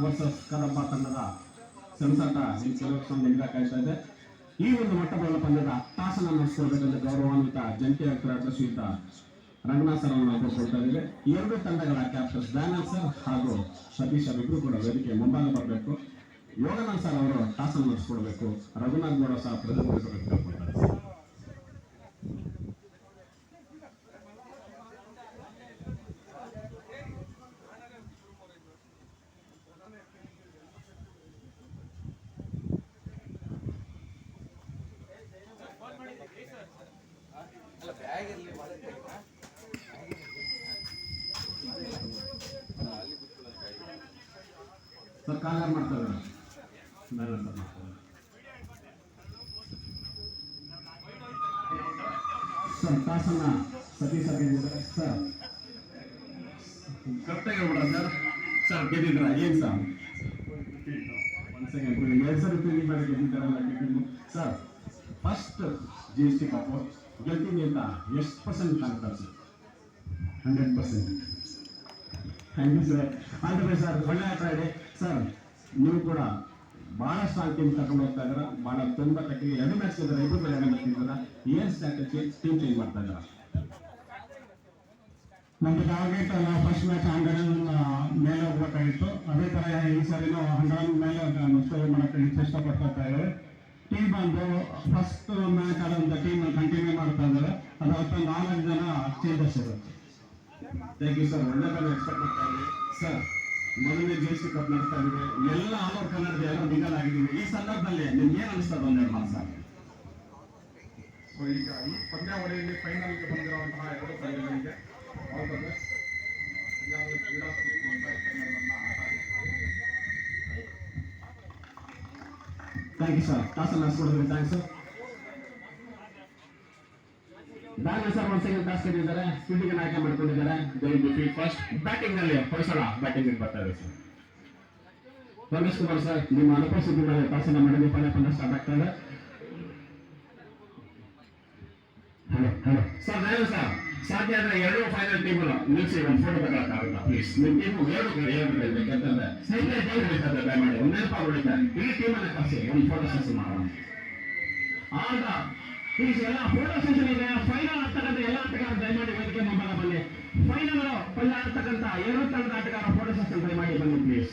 Versus ಕದಬ್ಬ ತಂಡದ ಸೆಣಸಾಟ ಈ ಕೆಲವು ನಿಗದಾಕಾಯ್ತಾ ಇದೆ. ಈ ಒಂದು ಮೊಟ್ಟಮೊದಲ ಪಂದ್ಯದ ಟಾಸನ ನಡೆಸಿಕೊಳ್ಳಬೇಕೆಂದು ಗೌರವಾನ್ವಿತ ಜಂಟಿ ಆಯುಕ್ತರಾದ ಶ್ರೀಯುತ ರಂಗನಾಥ್ ಸರ್ ಅವರನ್ನು ಕೊಡ್ತಾ ಇದ್ದೇವೆ. ಎರಡು ತಂಡಗಳ ಕ್ಯಾಪ್ಟನ್ಸ್ ದಯಾನಂದ್ ಸರ್ ಹಾಗೂ ಸತೀಶ್ ಇಬ್ಬರು ಕೂಡ ವೇದಿಕೆ ಮುಂಭಾಗ ಬರಬೇಕು. ಯೋಗನಾಥ್ ಸರ್ ಅವರು ಟಾಸನ್ನು ನಡೆಸಿಕೊಡ್ಬೇಕು. ರಘುನಾಥ್ ಗೌಡ ಸಹ ಪ್ರತಿನಿಧಿಸಬೇಕು. ಸರ್ ಕಾಲ ಮಾಡ್ತಾರೆ ಸರ್ ಟಾಸನ್ನ ಸತೀಶ್ ಆಗಿದ್ದಾರೆ ಸರ್. ಕರೆಕ್ಟಾಗಿ ಹೇಳ್ಬಿಡ ಸರ್. ಸರ್ ಗೆದ್ದಿದ್ರ ಏನ್ ಸರ್? ಎರಡು ಸರ್ ರೂಪಾಯಿ ಮಾಡಿ ಗೆದ್ದಿದ್ದಾರಲ್ಲ ಸರ್. ಫಸ್ಟ್ GST ಕಪ್ ಗೆಲ್ತೀನಿ ಅಂತ ಎಷ್ಟು ಪರ್ಸೆಂಟ್ ಕಾಣ್ತಾರೆ sir? 100%. Thank you sir. All the best sir. ಒಳ್ಳೆ ಆಟ ಆಡಿ ಸರ್. ನೀವು ಕೂಡ ಬಹಳ ಸ್ಟ್ರಾಂಗ್ ಟೀಮ್ ಕರ್ಕೊಂಡು ಹೋಗ್ತಾ ಇದ್ದೀರಾ. ಬಹಳ ತುಂಬಾ ಕಟ್ಟಿಗೆ 2 ಮ್ಯಾಚ್ ಇದ್ದಾರೆ. 2 ಮೇಲೆ 2 ಮ್ಯಾಚ್ ಇದ್ದಾರೆ. ಏನ್ ಸ್ಟ್ರಾಟಜಿ ಟೀಮ್ ಚೇಂಜ್ ಮಾಡ್ತಾ ಇದ್ದೀರಾ? ನಮ್ದು ಟಾರ್ಗೆಟ್ ನಾವು ಫಸ್ಟ್ ಮ್ಯಾಚ್ 100 ಮೇಲೆ ಹೋಗ್ಬೇಕಾಗಿತ್ತು. ಅದೇ ತರ ಈ ಸಾರಿ 100 ಮೇಲೆ ಸ್ಕೋರ್ ಮಾಡೋಕ್ಕೆ ಇಷ್ಟಪಡ್ತಾ ಇದ್ದಾರೆ. ಟೀಮ್ ಬಂದು ಫಸ್ಟ್ ಮ್ಯಾಚ್ ಆಡೋಂಥ ಟೀಮ್ ಕಂಟಿನ್ಯೂ ಮಾಡ್ತಾ ಇದ್ದಾರೆ. ಅದು 4 ಜನ ಚೇಂಜಸ್ ಇರುತ್ತೆ. Thank you sir. ಒಳ್ಳೆ ಬಲ್ಲ ಎಕ್ಸ್ಪೆಕ್ಟ್ ಮಾಡ್ತಾ ಇದ್ದೀವಿ ಸರ್. ಮೊದಲನೇ GST ಕಪ್ ನಡೆಸ್ತಾ ಇದ್ದೀವಿ. ಎಲ್ಲ ಆಲ್ ಓವರ್ ಕನ್ನಡದ ಎಲ್ಲ ಮಿಂಗಲ್ ಆಗಿದ್ದೀವಿ. ಈ ಸಂದರ್ಭದಲ್ಲಿ ನಿಮ್ಗೆ ಏನ್ ಅನಿಸ್ತದೆ ಒಂದೆರಡು ಮಾತು ಸರ್? ಈಗ ಈ ಪಂದ್ಯಾವಳಿಯಲ್ಲಿ ಫೈನಲ್ಗೆ ಬಂದಿರುವಂತಹ 2 ತಂಡಗಳಿಗೆ all the best. Thank you sir. ಟಾಸನ್ನು ನಡೆಸ್ಕೊಡೋದ್ರಿ ಥ್ಯಾಂಕ್ಸ್ ಸರ್. ದಾನ ಸರ್ ಒಂದು ಸೆಕೆಂಡ್ ಟಾಸ್ ಗೆದ್ದಿದ್ದಾರೆ. ಫೀಲ್ಡಿಂಗ್ ಆಯ್ಕೆ ಮಾಡ್ಕೊಂಡಿದ್ದಾರೆ. ಫಸ್ಟ್ ಬ್ಯಾಟಿಂಗ್ ನಲ್ಲಿ ಹೊಸಳ ಬ್ಯಾಟಿಂಗ್ ಬರ್ತಾ ಇದೆ ಸರ್. ರಮೇಶ್ ಕುಮಾರ್ ಸರ್, ನಿಮ್ಮ ಅನುಪಸ್ಥಿತಿ ಮೇಲೆ ಟಾಸನ್ನು ಮಾಡಿದ ಪಂದ್ಯ ಸ್ಟಾರ್ಟ್ ಆಗ್ತಾ ಇದೆ. Hello hello sir. ನಾನು ಸರ್ ಸಾಧ್ಯ ಆದರೆ 2 ಫೈನಲ್ ಟೀಮ್ ನಿಲ್ಲಿಸಿ ಒಂದು ಫೋಟೋ ಬೇಕಾಗುತ್ತಾ ಪ್ಲೀಸ್? ನಿಮ್ಮ ಟೀಮು ಹೇಳ್ಬೇಕಂತಂದ್ರೆ ಸೈಕಲ್ ಟೈಮ್ ಹೊಡಿತಾರೆ. ದಯಮಾಡಿ ಒಂದು ನೆನಪಾಗಿ ಹೊಡಿತಾರೆ. ಇಡೀ ಟೀಮನ್ನು ಕಳಿಸಿ ಒಂದು ಫೋಟೋ ಸೆಷನ್ ಮಾಡೋಣ. ಆಗ ಪ್ಲೀಸ್ ಎಲ್ಲ ಫೋಟೋ ಸೆಷನ್ ಇದೆ. ಫೈನಲ್ ಆಗ್ತಕ್ಕಂಥ ಎಲ್ಲ ಆಟಗಾರ ದಯಮಾಡಿ ವೇದಿಕೆ ಮುಂಭಾಗ ಬನ್ನಿ. ಫೈನಲ್ ಪಂದ್ಯ ಆಗ್ತಕ್ಕಂಥ 2 ತಂಡದ ಆಟಗಾರ ಫೋಟೋ ಸೆಷನ್ ದಯಮಾಡಿ ಬನ್ನಿ ಪ್ಲೀಸ್.